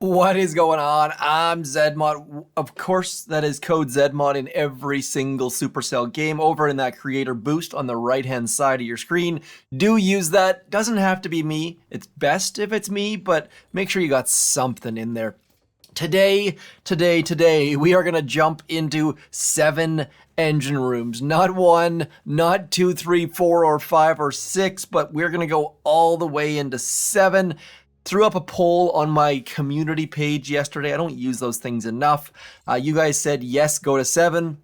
What is going on? I'm Zedmod. Of course, that is code Zedmod in every single Supercell game over in that creator boost on the right-hand side of your screen. Do use that. Doesn't have to be me. It's best if it's me, but make sure you got something in there. Today, we are going to jump into 7 engine rooms. Not 1, not 2, 3, 4, or 5, or 6, but we're going to go all the way into 7. Threw up a poll on my community page yesterday. I don't use those things enough. You guys said yes, go to 7.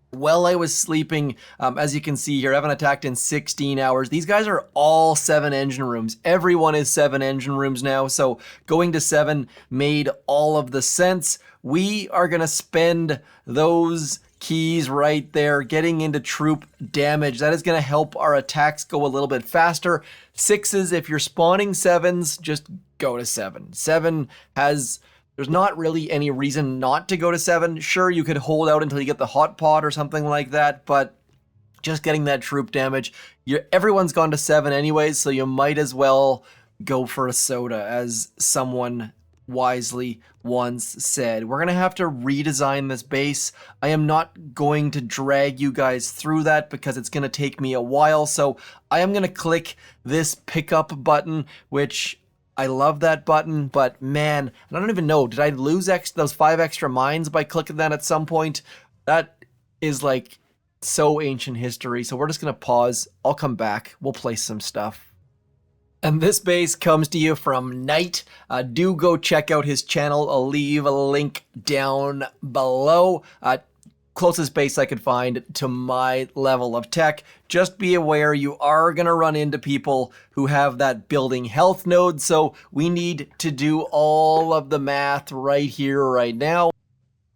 While I was sleeping, as you can see here, I haven't attacked in 16 hours. These guys are all 7 engine rooms. Everyone is 7 engine rooms now, so going to 7 made all of the sense. We are going to spend those keys right there getting into troop damage. That is going to help our attacks go a little bit faster. 6s, if you're spawning 7s, just go to 7. 7 has... There's not really any reason not to go to 7. Sure, you could hold out until you get the hot pot or something like that, but just getting that troop damage. Everyone's gone to 7 anyways, so you might as well go for a soda, as someone wisely once said. We're going to have to redesign this base. I am not going to drag you guys through that because it's going to take me a while, so I am going to click this pickup button, which... I love that button, but man, I don't even know. Did I lose those 5 extra mines by clicking that at some point? That is like so ancient history. So we're just going to pause. I'll come back. We'll play some stuff. And this base comes to you from Knight. Do go check out his channel. I'll leave a link down below. Closest base I could find to my level of tech. Just be aware you are going to run into people who have that building health node, so we need to do all of the math right here, right now.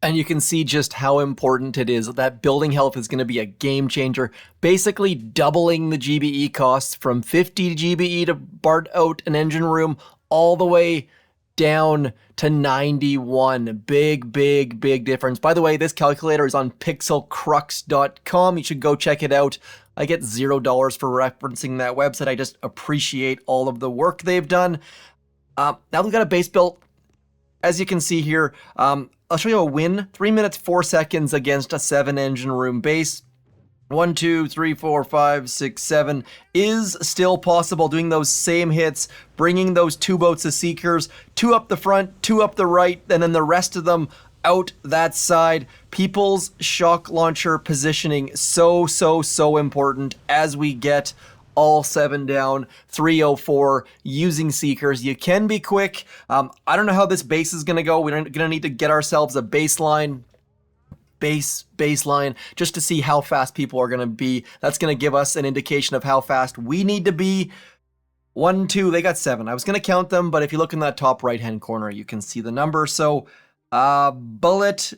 And you can see just how important it is. That building health is going to be a game changer, basically doubling the GBE costs from 50 GBE to BART out an engine room all the way down to 91. Big difference. By the way, this calculator is on pixelcrux.com. You should go check it out. I get $0 for referencing that website. I just appreciate all of the work they've done. Now we've got a base built. As you can see here, I'll show you a win. 3 minutes, 4 seconds against a 7 engine room base. 1, 2, 3, 4, 5, 6, 7 is still possible. Doing those same hits, bringing those 2 boats of Seekers, 2 up the front, 2 up the right, and then the rest of them out that side. People's shock launcher positioning so important as we get all 7 down, 304 using Seekers. You can be quick. I don't know how this base is going to go. We're going to need to get ourselves a baseline just to see how fast people are going to be. That's going to give us an indication of how fast we need to be. 1, 2, they got 7. I was going to count them, but if you look in that top right hand corner, you can see the number. So bullet,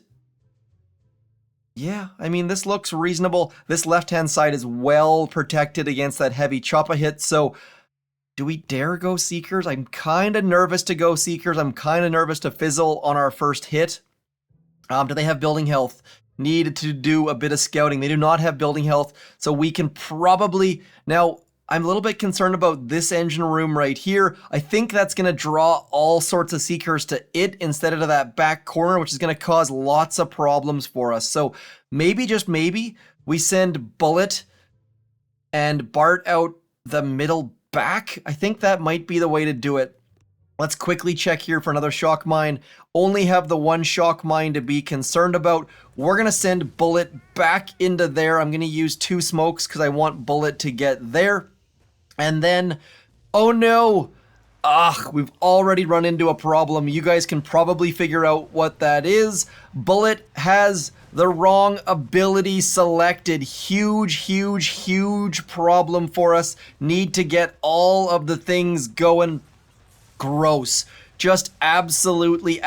yeah, I mean, this looks reasonable. This left hand side is well protected against that heavy choppa hit. So do we dare go Seekers? I'm kind of nervous to go Seekers. I'm kind of nervous to fizzle on our first hit. Do they have building health? Need to do a bit of scouting. They do not have building health, so we can probably... Now, I'm a little bit concerned about this engine room right here. I think that's going to draw all sorts of Seekers to it instead of to that back corner, which is going to cause lots of problems for us. So maybe, just maybe, we send Bullet and BART out the middle back. I think that might be the way to do it. Let's quickly check here for another shock mine. Only have the 1 shock mine to be concerned about. We're going to send Bullet back into there. I'm going to use 2 smokes because I want Bullet to get there. And then, oh no! We've already run into a problem. You guys can probably figure out what that is. Bullet has the wrong ability selected. Huge problem for us. Need to get all of the things going. Gross. Just absolutely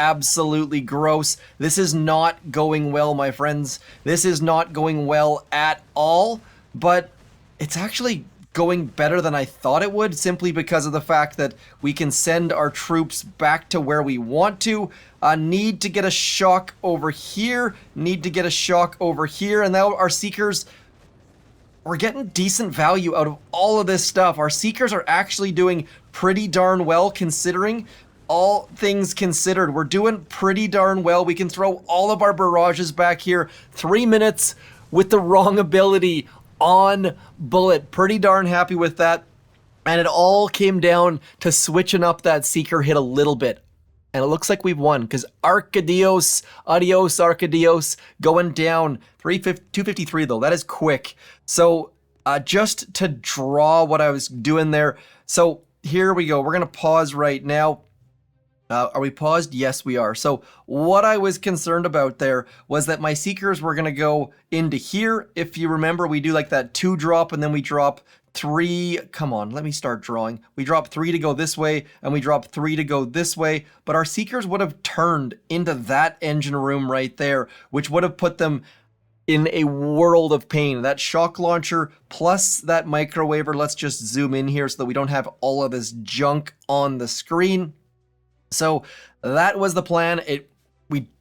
gross. This is not going well, my friends. This is not going well at all, but it's actually going better than I thought it would, simply because of the fact that we can send our troops back to where we want to. Need to get a shock over here, need to get a shock over here, and now our Seekers... We're getting decent value out of all of this stuff. Our Seekers are actually doing pretty darn well considering. all things considered, we're doing pretty darn well. We can throw all of our barrages back here. 3 minutes with the wrong ability on Bullet. Pretty darn happy with that. And it all came down to switching up that Seeker hit a little bit. And it looks like we've won because Arcadios, adios Arcadios, going down 253 though. That is quick. So just to draw what I was doing there. So here we go. We're going to pause right now. Are we paused? Yes, we are. So what I was concerned about there was that my Seekers were going to go into here. If you remember, we do like that 2 drop and then we drop 3. Come on, let me start drawing. We drop 3 to go this way and we drop 3 to go this way. But our Seekers would have turned into that engine room right there, which would have put them in a world of pain. That shock launcher plus that microwaver. Let's just zoom in here so that we don't have all of this junk on the screen. So that was the plan.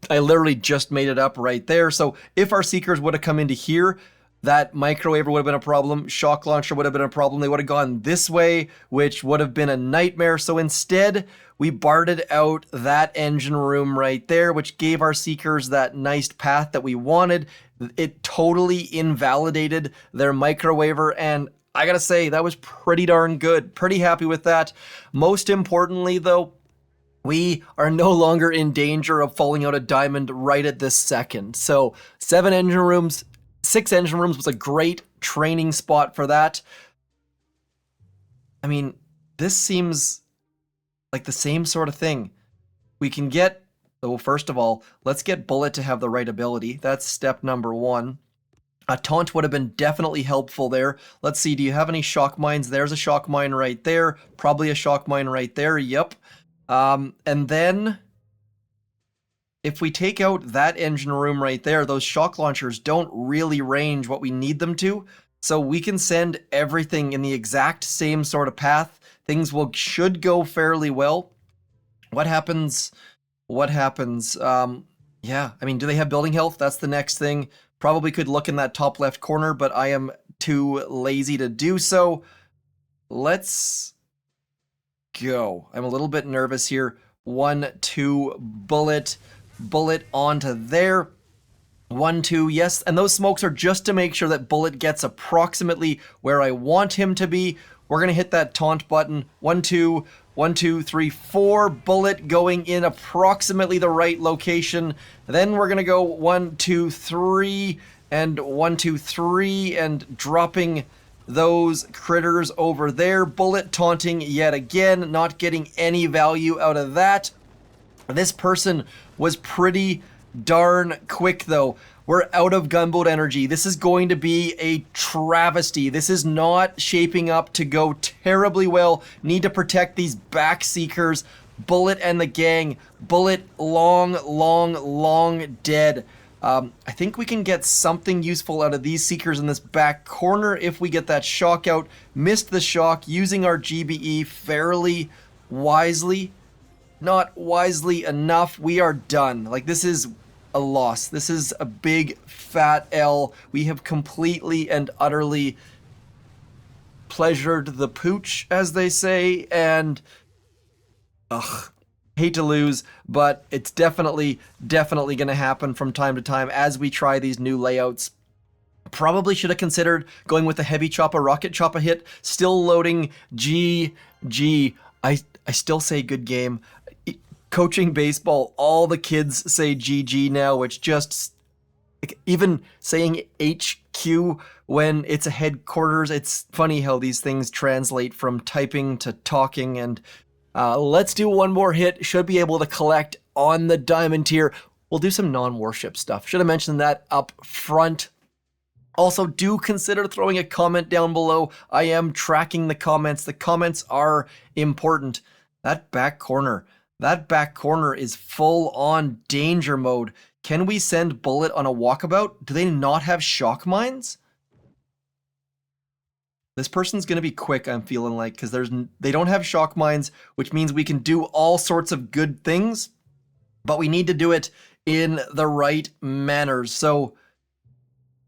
I literally just made it up right there. So if our Seekers would have come into here, that microwaver would have been a problem. Shock launcher would have been a problem. They would have gone this way, which would have been a nightmare. So instead, we barted out that engine room right there, which gave our Seekers that nice path that we wanted. It totally invalidated their microwaver, and I gotta say, that was pretty darn good. Pretty happy with that. Most importantly, though, we are no longer in danger of falling out a diamond right at this second. So 6 engine rooms was a great training spot for that. I mean, this seems like the same sort of thing. We can get, well, first of all, let's get Bullet to have the right ability. That's step number 1. A taunt would have been definitely helpful there. Let's see, do you have any shock mines? There's a shock mine right there. Probably a shock mine right there. Yep. And then if we take out that engine room right there, those shock launchers don't really range what we need them to. So we can send everything in the exact same sort of path. Things should go fairly well. What happens? Yeah, I mean, do they have building health? That's the next thing. Probably could look in that top left corner, but I am too lazy to do so. Let's go. I'm a little bit nervous here. 1, 2, bullet onto there. 1, 2, yes, and those smokes are just to make sure that Bullet gets approximately where I want him to be. We're gonna hit that taunt button. 1, 2, 1, 2, 3, 4. Bullet going in approximately the right location. Then we're gonna go 1, 2, 3, and 1, 2, 3, and dropping those critters over there. Bullet taunting yet again, not getting any value out of that. This person was pretty darn quick though. We're out of gunboat energy. This is going to be a travesty. This is not shaping up to go terribly well. Need to protect these back seekers. Bullet and the gang. Bullet long dead. I think we can get something useful out of these seekers in this back corner if we get that shock out. Missed the shock using our GBE fairly wisely. Not wisely enough. We are done. Like, this is a loss. This is a big fat L. We have completely and utterly pleasured the pooch, as they say, and hate to lose, but it's definitely going to happen from time to time as we try these new layouts. Probably should have considered going with a heavy choppa rocket choppa hit. Still loading GG. I still say good game. Coaching baseball, all the kids say GG now, which just, even saying HQ when it's a headquarters, it's funny how these things translate from typing to talking. And let's do one more hit. Should be able to collect on the diamond tier. We'll do some non-warship stuff. Should have mentioned that up front. Also, do consider throwing a comment down below. I am tracking the comments. The comments are important. That back corner is full on danger mode. Can we send Bullet on a walkabout? Do they not have shock mines? This person's gonna be quick, I'm feeling like, because they don't have shock mines, which means we can do all sorts of good things, but we need to do it in the right manners. So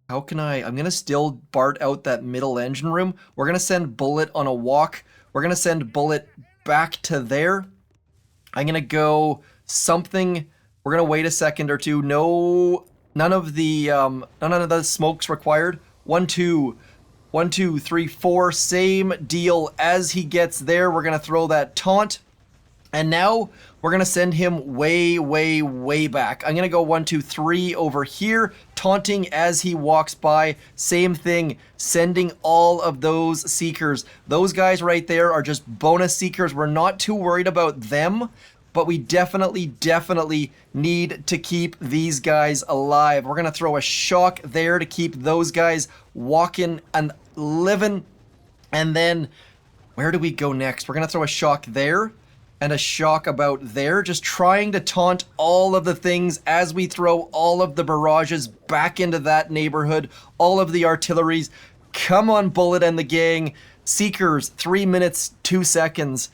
how can I'm gonna still BART out that middle engine room. We're gonna send Bullet on a walk. We're gonna send Bullet back to there. I'm going to go something. We're going to wait a second or two. No, none of the smokes required. 1, 2, 1, 2, 3, 4. Same deal. As he gets there, we're going to throw that taunt. And now we're going to send him way, way, way back. I'm going to go 1, 2, 3 over here, taunting as he walks by. Same thing, sending all of those Seekers. Those guys right there are just bonus Seekers. We're not too worried about them, but we definitely need to keep these guys alive. We're going to throw a shock there to keep those guys walking and living. And then where do we go next? We're going to throw a shock there and a shock about there, just trying to taunt all of the things as we throw all of the barrages back into that neighborhood, all of the artilleries. Come on, Bullet and the gang. Seekers, 3 minutes, 2 seconds.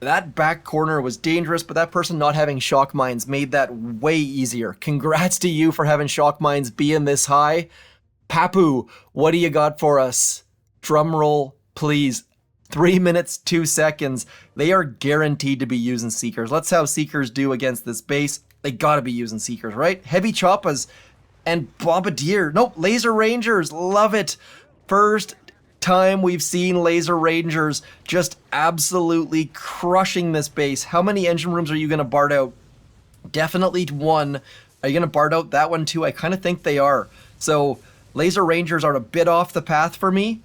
That back corner was dangerous, but that person not having shock mines made that way easier. Congrats to you for having shock mines being this high. Papu, what do you got for us? Drum roll, please. 3 minutes, 2 seconds. They are guaranteed to be using Seekers. Let's see how Seekers do against this base. They gotta be using Seekers, right? Heavy Choppas and Bombardier. Nope, Laser Rangers. Love it. First time we've seen Laser Rangers just absolutely crushing this base. How many engine rooms are you gonna Bard out? Definitely 1. Are you gonna Bard out that one too? I kind of think they are. So Laser Rangers are a bit off the path for me.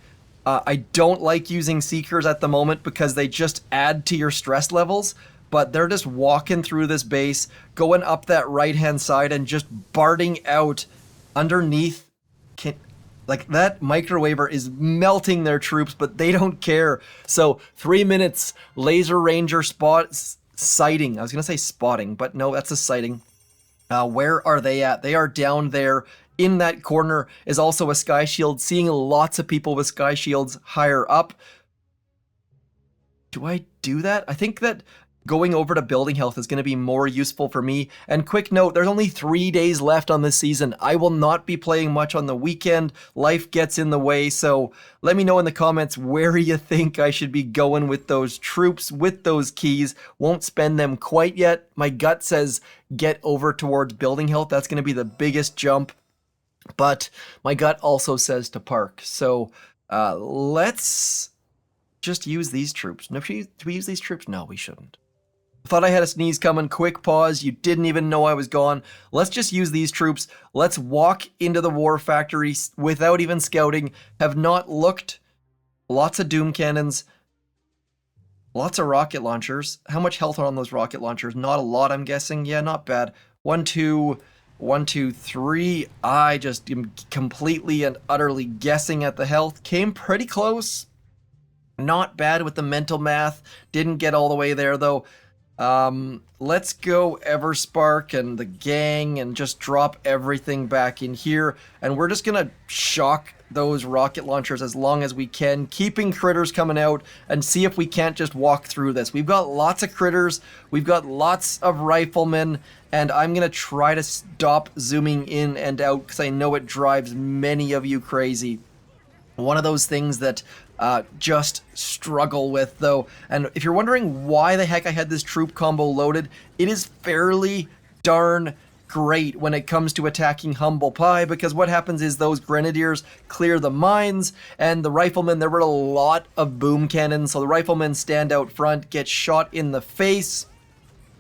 I don't like using Seekers at the moment because they just add to your stress levels, but they're just walking through this base, going up that right-hand side and just barding out underneath. Like, that microwaver is melting their troops, but they don't care. So 3 minutes, Laser Ranger sighting. I was going to say spotting, but no, that's a sighting. Where are they at? They are down there. In that corner is also a Sky Shield, seeing lots of people with Sky Shields higher up. Do I do that? I think that going over to building health is going to be more useful for me. And quick note, there's only 3 days left on this season. I will not be playing much on the weekend. Life gets in the way, so let me know in the comments where you think I should be going with those troops, with those keys. Won't spend them quite yet. My gut says get over towards building health. That's going to be the biggest jump. But my gut also says to park. So let's just use these troops. No, should we use these troops? No, we shouldn't. Thought I had a sneeze coming. Quick pause. You didn't even know I was gone. Let's just use these troops. Let's walk into the war factory without even scouting. Have not looked. Lots of doom cannons. Lots of rocket launchers. How much health are on those rocket launchers? Not a lot, I'm guessing. Yeah, not bad. 1, 2... 1, 2, 3. I just am completely and utterly guessing at the health. Came pretty close. Not bad with the mental math. Didn't get all the way there though. Let's go Everspark and the gang and just drop everything back in here. And we're just gonna shock those rocket launchers as long as we can, keeping critters coming out, and see if we can't just walk through this. We've got lots of critters, we've got lots of riflemen, and I'm gonna try to stop zooming in and out because I know it drives many of you crazy. One of those things that just struggle with though, and if you're wondering why the heck I had this troop combo loaded, it is fairly darn great when it comes to attacking Humble Pie, because what happens is those grenadiers clear the mines, and the riflemen, there were a lot of boom cannons, so the riflemen stand out front, get shot in the face.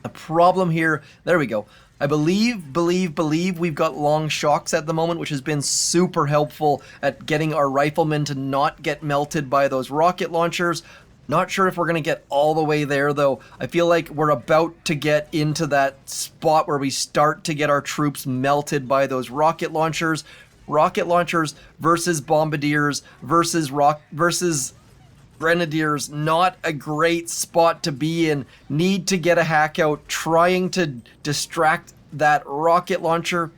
The problem here, there we go. I believe we've got long shocks at the moment, which has been super helpful at getting our riflemen to not get melted by those rocket launchers. Not sure if we're going to get all the way there, though. I feel like we're about to get into that spot where we start to get our troops melted by those rocket launchers. Rocket launchers versus bombardiers versus grenadiers. Not a great spot to be in. Need to get a hack out, trying to distract that rocket launcher.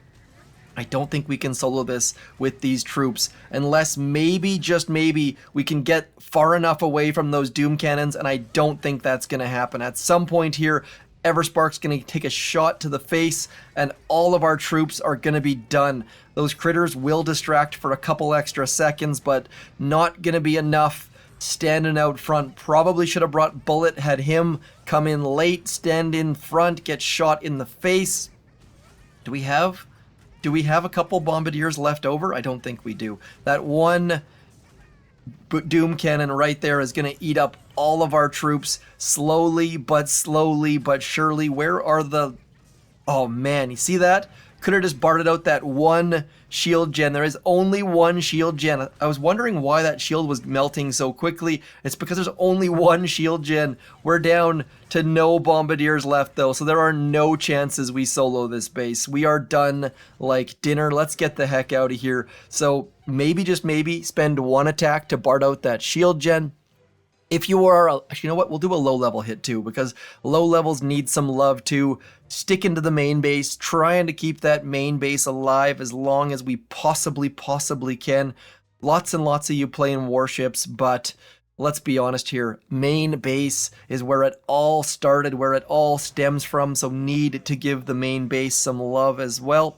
I don't think we can solo this with these troops unless maybe, just maybe, we can get far enough away from those doom cannons, and I don't think that's going to happen. At some point here, Everspark's going to take a shot to the face, and all of our troops are going to be done. Those critters will distract for a couple extra seconds, but not going to be enough standing out front. Probably should have brought Bullet, had him come in late, stand in front, get shot in the face. Do we have a couple Bombardiers left over? I don't think we do. That one Doom Cannon right there is going to eat up all of our troops slowly but surely. Where are the... Oh man, you see that? Could have just bartered out that one shield gen. There is only one shield gen. I was wondering why that shield was melting so quickly. It's because there's only one shield gen. We're down to no Bombardiers left though, so there are no chances we solo this base. We are done like dinner. Let's get the heck out of here. So maybe, just maybe, spend one attack to bart out that shield gen. If you are, actually, you know what? We'll do a low level hit too, because low levels need some love too. Stick into the main base, trying to keep that main base alive as long as we possibly can. Lots and lots of you playing Warships, but let's be honest here. Main base is where it all started, where it all stems from, so need to give the main base some love as well.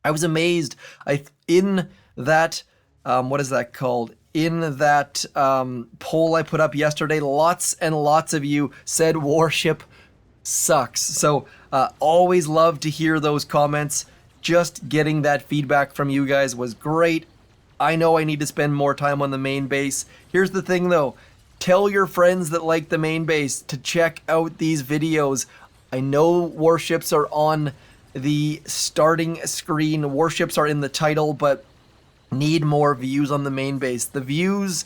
I was amazed. In that, what is that called? In that poll I put up yesterday, lots and lots of you said Warship sucks. So always love to hear those comments. Just getting that feedback from you guys was great. I know I need to spend more time on the main base. Here's the thing though, tell your friends that like the main base to check out these videos. I know Warships are on the starting screen, Warships are in the title, but need more views on the main base. The views,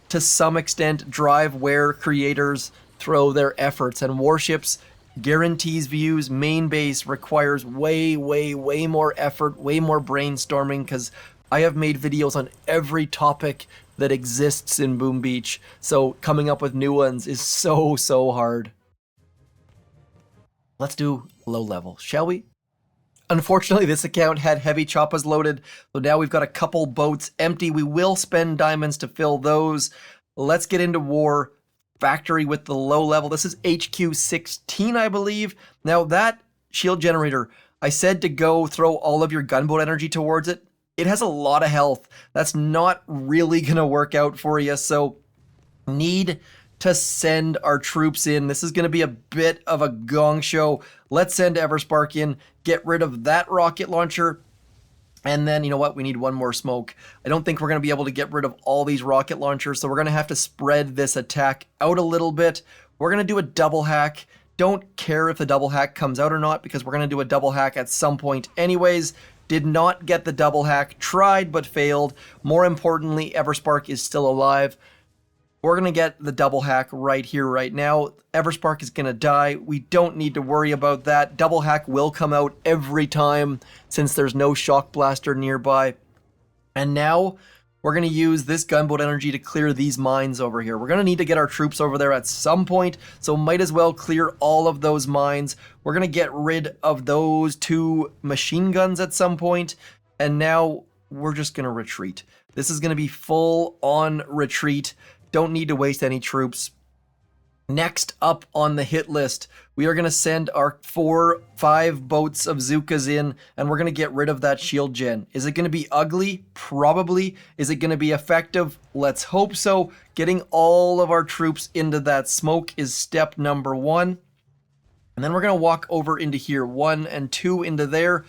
to some extent, drive where creators throw their efforts, and Warships guarantees views. Main base requires way more effort, way more brainstorming, because I have made videos on every topic that exists in Boom Beach, so coming up with new ones is so hard. Let's do low level, shall we? Unfortunately, this account had heavy choppas loaded, so now we've got a couple boats empty. We will spend diamonds to fill those. Let's get into war. Factory with the low level. This is HQ 16, I believe. Now that shield generator, I said to go throw all of your gunboat energy towards it. It has a lot of health. That's not really going to work out for you, so need to send our troops in. This is going to be a bit of a gong show. Let's send Everspark in, get rid of that rocket launcher, and then, you know what, we need one more smoke. I don't think we're going to be able to get rid of all these rocket launchers, so we're going to have to spread this attack out a little bit. We're going to do a double hack. Don't care if the double hack comes out or not, because we're going to do a double hack at some point anyways. Did not get the double hack, tried but failed. More importantly, Everspark is still alive. We're going to get the double hack right here, right now. Everspark is going to die. We don't need to worry about that. Double hack will come out every time since there's no shock blaster nearby. And now we're going to use this gunboat energy to clear these mines over here. We're going to need to get our troops over there at some point, so might as well clear all of those mines. We're going to get rid of those two machine guns at some point, and now we're just going to retreat. This is going to be full on retreat. Don't need to waste any troops. Next up on the hit list, we are going to send our 5 boats of Zookas in, and we're going to get rid of that shield gen. Is it going to be ugly? Probably. Is it going to be effective? Let's hope so. Getting all of our troops into that smoke is step number 1. And then we're going to walk over into here, 1 and 2 into there,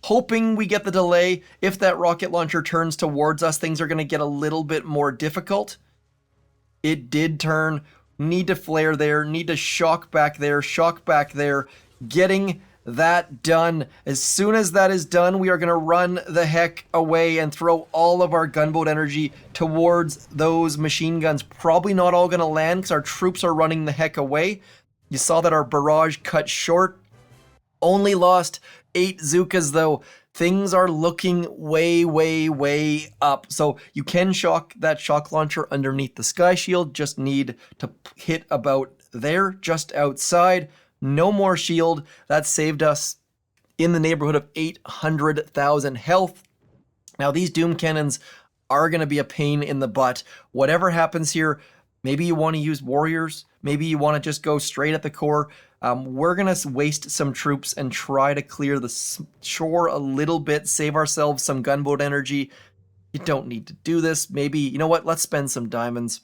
hoping we get the delay. If that rocket launcher turns towards us, things are going to get a little bit more difficult. It did turn. Need to flare there, need to shock back there, getting that done. As soon as that is done, we are going to run the heck away and throw all of our gunboat energy towards those machine guns. Probably not all going to land because our troops are running the heck away. You saw that our barrage cut short. Only lost 8 Zookas though. Things are looking way up. So you can shock that shock launcher underneath the sky shield. Just need to hit about there, just outside. No more shield. That saved us in the neighborhood of 800,000 health. Now these Doom Cannons are going to be a pain in the butt. Whatever happens here, maybe you want to use warriors. Maybe you want to just go straight at the core. We're going to waste some troops and try to clear the shore a little bit, save ourselves some gunboat energy. You don't need to do this. Maybe, you know what, let's spend some diamonds.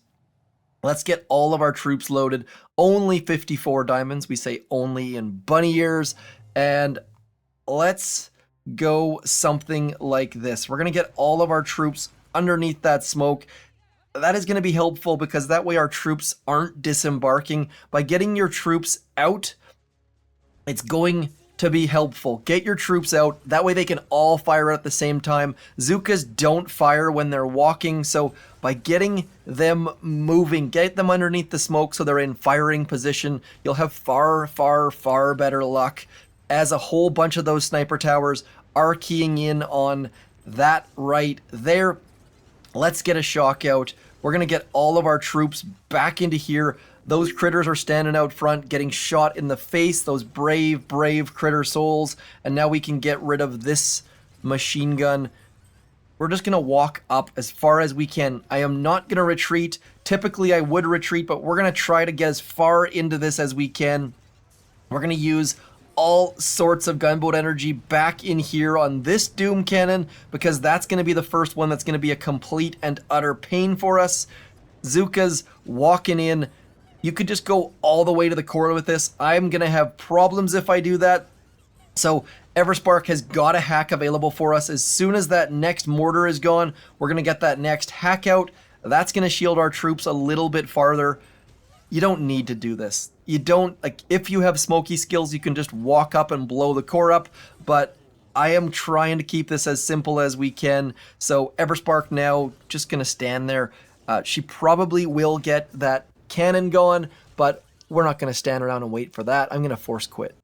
Let's get all of our troops loaded. Only 54 diamonds. We say only in bunny ears. And let's go something like this. We're going to get all of our troops underneath that smoke. That is going to be helpful because that way our troops aren't disembarking. By getting your troops out, it's going to be helpful. Get your troops out. That way they can all fire at the same time. Zookas don't fire when they're walking, so by getting them moving, get them underneath the smoke so they're in firing position, you'll have far, far, far better luck, as a whole bunch of those sniper towers are keying in on that right there. Let's get a shock out. We're going to get all of our troops back into here. Those critters are standing out front, getting shot in the face. Those brave, brave critter souls. And now we can get rid of this machine gun. We're just going to walk up as far as we can. I am not going to retreat. Typically, I would retreat, but we're going to try to get as far into this as we can. We're going to use all sorts of gunboat energy back in here on this Doom Cannon, because that's going to be the first one that's going to be a complete and utter pain for us. Zookas walking in. You could just go all the way to the core with this. I'm going to have problems if I do that. So Everspark has got a hack available for us. As soon as that next mortar is gone, we're going to get that next hack out. That's going to shield our troops a little bit farther. You don't need to do this. You don't, like, if you have smoky skills, you can just walk up and blow the core up, but I am trying to keep this as simple as we can. So Everspark now just going to stand there. She probably will get that cannon going, but we're not going to stand around and wait for that. I'm going to force quit.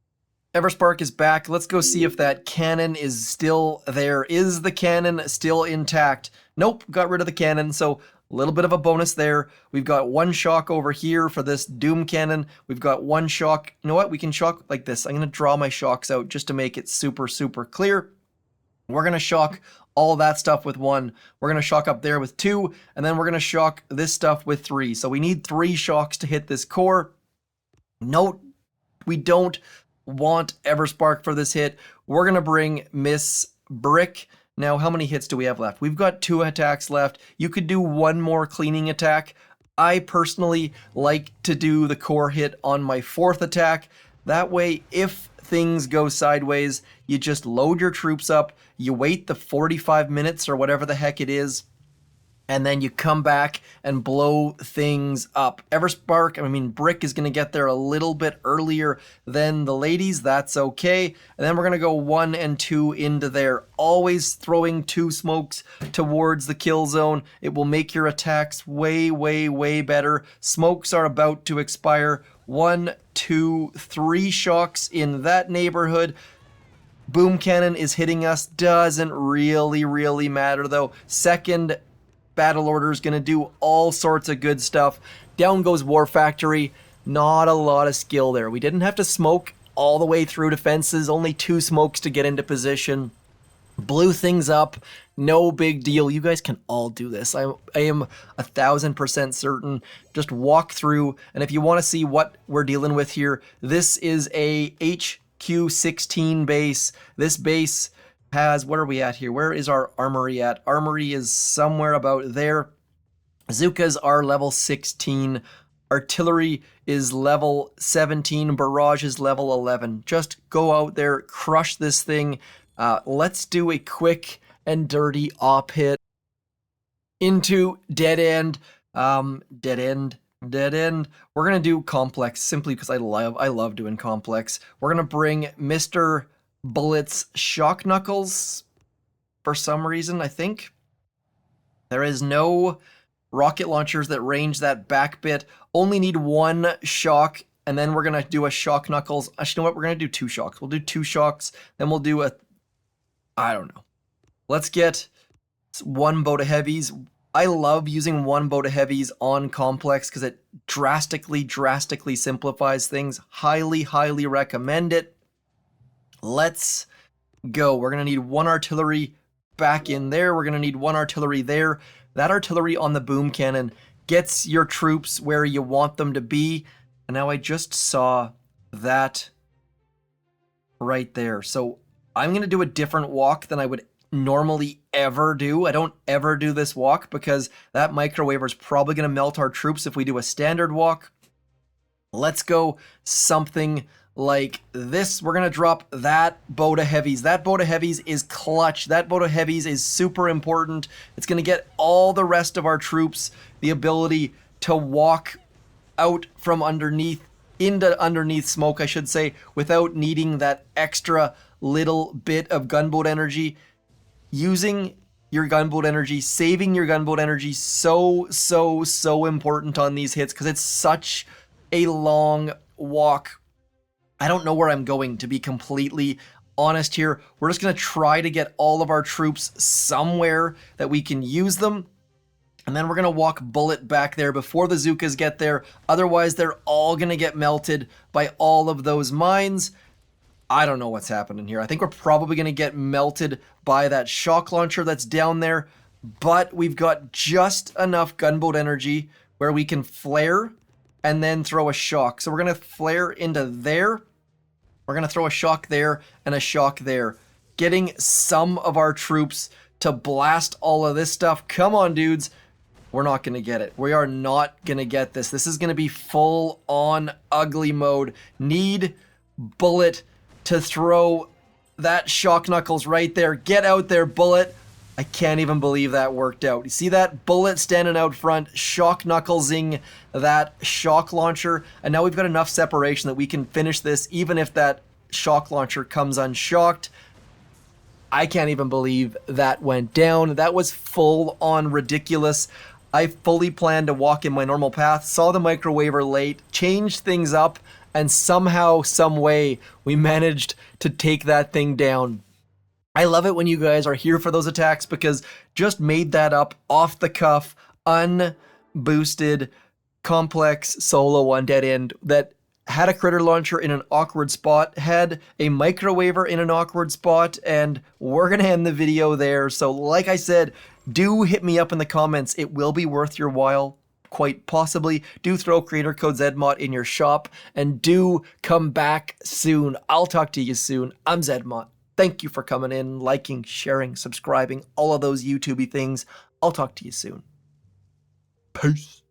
Everspark is back. Let's go see if that cannon is still there. Is the cannon still intact? Nope, got rid of the cannon, so a little bit of a bonus there. We've got one shock over here for this Doom Cannon. We've got one shock. You know what? We can shock like this. I'm going to draw my shocks out just to make it super, super clear. We're going to shock all that stuff with 1. We're going to shock up there with 2. And then we're going to shock this stuff with 3. So we need 3 shocks to hit this core. Note, we don't want Everspark for this hit. We're going to bring Miss Brick. Now, how many hits do we have left? We've got 2 attacks left. You could do 1 more cleaning attack. I personally like to do the core hit on my 4th attack. That way, if things go sideways, you just load your troops up, you wait the 45 minutes or whatever the heck it is, and then you come back and blow things up. Brick is going to get there a little bit earlier than the ladies. That's okay. And then we're going to go 1 and 2 into there. Always throwing 2 smokes towards the kill zone. It will make your attacks way, way, way better. Smokes are about to expire. 1, 2, 3 shocks in that neighborhood. Boom Cannon is hitting us. Doesn't really matter though. Second battle order is going to do all sorts of good stuff. Down goes War Factory. Not a lot of skill there. We didn't have to smoke all the way through defenses. Only 2 smokes to get into position. Blew things up. No big deal. You guys can all do this. I am 1000% certain. Just walk through. And if you want to see what we're dealing with here, this is a HQ16 base. This base has, what are we at here? Where is our armory at? Armory is somewhere about there. Zookas are level 16. Artillery is level 17. Barrage is level 11. Just go out there, crush this thing. Let's do a quick and dirty op hit into dead end. Dead end. We're gonna do complex simply because I love doing complex. We're gonna bring Mr. Bullets shock knuckles for some reason. I think there is no rocket launchers that range that back bit. Only need 1 shock, and then we're gonna do a shock knuckles. Actually, you know what? We're gonna do 2 shocks. We'll do 2 shocks, then we'll do I don't know. Let's get 1 boat of heavies. I love using 1 boat of heavies on complex because it drastically simplifies things. Highly recommend it. Let's go. We're going to need 1 artillery back in there. We're going to need 1 artillery there. That artillery on the boom cannon gets your troops where you want them to be. And now I just saw that right there. So I'm going to do a different walk than I would normally ever do. I don't ever do this walk because that microwaver is probably going to melt our troops if we do a standard walk. Let's go something like this. We're going to drop that boat of heavies. That boat of heavies is clutch. That boat of heavies is super important. It's going to get all the rest of our troops the ability to walk out from underneath, into underneath smoke, I should say, without needing that extra little bit of gunboat energy. Using your gunboat energy, saving your gunboat energy, so important on these hits because it's such a long walk. I don't know where I'm going, to be completely honest here. We're just going to try to get all of our troops somewhere that we can use them. And then we're going to walk bullet back there before the Zookas get there. Otherwise, they're all going to get melted by all of those mines. I don't know what's happening here. I think we're probably going to get melted by that shock launcher that's down there. But we've got just enough gunboat energy where we can flare and then throw a shock. So we're going to flare into there. We're going to throw a shock there and a shock there. Getting some of our troops to blast all of this stuff. Come on, dudes. We're not going to get it. We are not going to get this. This is going to be full on ugly mode. Need Bullet to throw that shock knuckles right there. Get out there, Bullet. I can't even believe that worked out. You see that? Bullet standing out front, shock knucklesing that shock launcher, and now we've got enough separation that we can finish this even if that shock launcher comes unshocked. I can't even believe that went down. That was full on ridiculous. I fully planned to walk in my normal path, saw the microwaver late, changed things up, and somehow, some way, we managed to take that thing down. I love it when you guys are here for those attacks because just made that up off the cuff, unboosted, complex solo on dead end that had a critter launcher in an awkward spot, had a microwaver in an awkward spot, and we're going to end the video there. So like I said, do hit me up in the comments. It will be worth your while. Quite possibly. Do throw creator code ZMOT in your shop and do come back soon. I'll talk to you soon. I'm ZMOT. Thank you for coming in, liking, sharing, subscribing, all of those YouTubey things. I'll talk to you soon. Peace.